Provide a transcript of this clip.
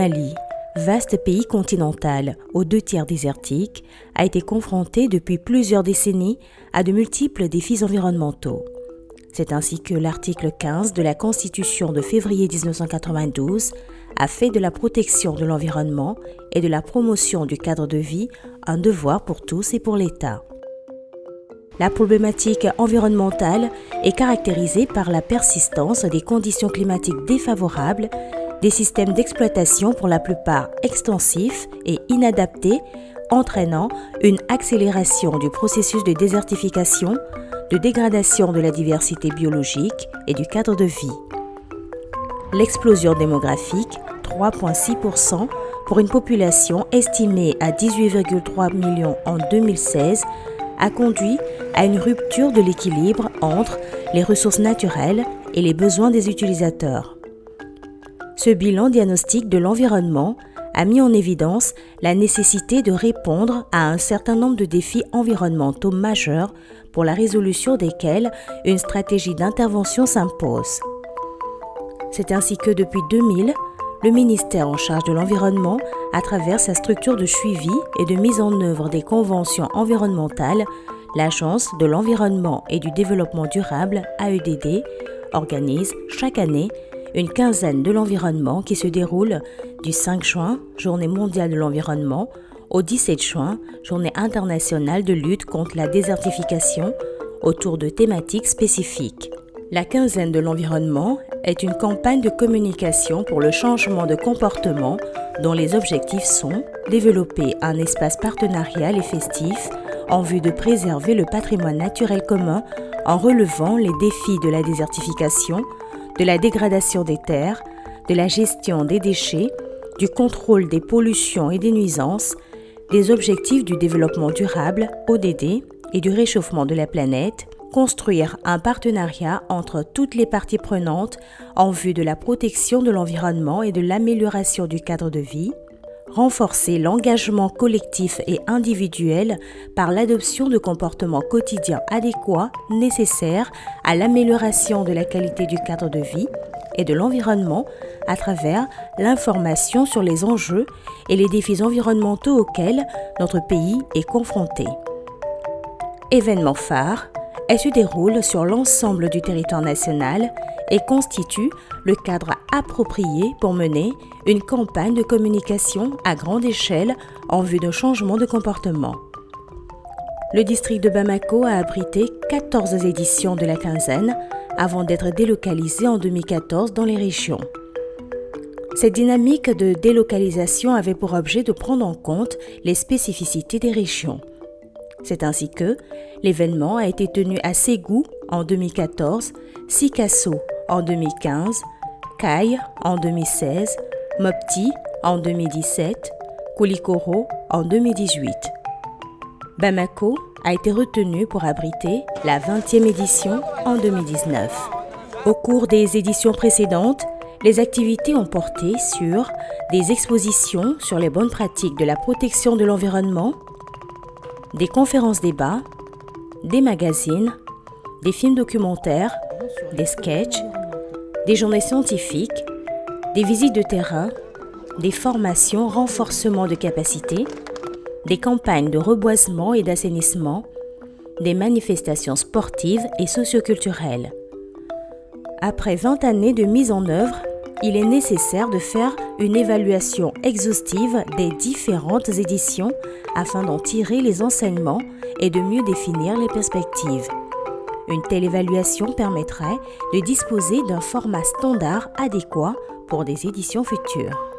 Mali, vaste pays continental aux 2/3 désertique, a été confronté depuis plusieurs décennies à de multiples défis environnementaux. C'est ainsi que l'article 15 de la Constitution de février 1992 a fait de la protection de l'environnement et de la promotion du cadre de vie un devoir pour tous et pour l'État. La problématique environnementale est caractérisée par la persistance des conditions climatiques défavorables, des systèmes d'exploitation pour la plupart extensifs et inadaptés, entraînant une accélération du processus de désertification, de dégradation de la diversité biologique et du cadre de vie. L'explosion démographique, 3,6% pour une population estimée à 18,3 millions en 2016, a conduit à une rupture de l'équilibre entre les ressources naturelles et les besoins des utilisateurs. Ce bilan diagnostique de l'environnement a mis en évidence la nécessité de répondre à un certain nombre de défis environnementaux majeurs pour la résolution desquels une stratégie d'intervention s'impose. C'est ainsi que depuis 2000, le ministère en charge de l'environnement, à travers sa structure de suivi et de mise en œuvre des conventions environnementales, l'Agence de l'environnement et du développement durable, AEDD, organise chaque année une quinzaine de l'environnement qui se déroule du 5 juin, Journée mondiale de l'environnement, au 17 juin, Journée internationale de lutte contre la désertification, autour de thématiques spécifiques. La quinzaine de l'environnement est une campagne de communication pour le changement de comportement dont les objectifs sont développer un espace partenarial et festif en vue de préserver le patrimoine naturel commun en relevant les défis de la désertification, de la dégradation des terres, de la gestion des déchets, du contrôle des pollutions et des nuisances, des objectifs du développement durable, ODD, et du réchauffement de la planète, construire un partenariat entre toutes les parties prenantes en vue de la protection de l'environnement et de l'amélioration du cadre de vie, renforcer l'engagement collectif et individuel par l'adoption de comportements quotidiens adéquats nécessaires à l'amélioration de la qualité du cadre de vie et de l'environnement à travers l'information sur les enjeux et les défis environnementaux auxquels notre pays est confronté. Événement phare, elle se déroule sur l'ensemble du territoire national et constitue le cadre approprié pour mener une campagne de communication à grande échelle en vue d'un changement de comportement. Le district de Bamako a abrité 14 éditions de la quinzaine avant d'être délocalisé en 2014 dans les régions. Cette dynamique de délocalisation avait pour objet de prendre en compte les spécificités des régions. C'est ainsi que l'événement a été tenu à Ségou en 2014, Sikasso en 2015, Kayes en 2016, Mopti en 2017, Koulikoro en 2018. Bamako a été retenu pour abriter la 20e édition en 2019. Au cours des éditions précédentes, les activités ont porté sur des expositions sur les bonnes pratiques de la protection de l'environnement, des conférences-débats, des magazines, des films documentaires, des sketchs, des journées scientifiques, des visites de terrain, des formations renforcement de capacités, des campagnes de reboisement et d'assainissement, des manifestations sportives et socioculturelles. Après 20 années de mise en œuvre, il est nécessaire de faire une évaluation exhaustive des différentes éditions afin d'en tirer les enseignements et de mieux définir les perspectives. Une telle évaluation permettrait de disposer d'un format standard adéquat pour des éditions futures.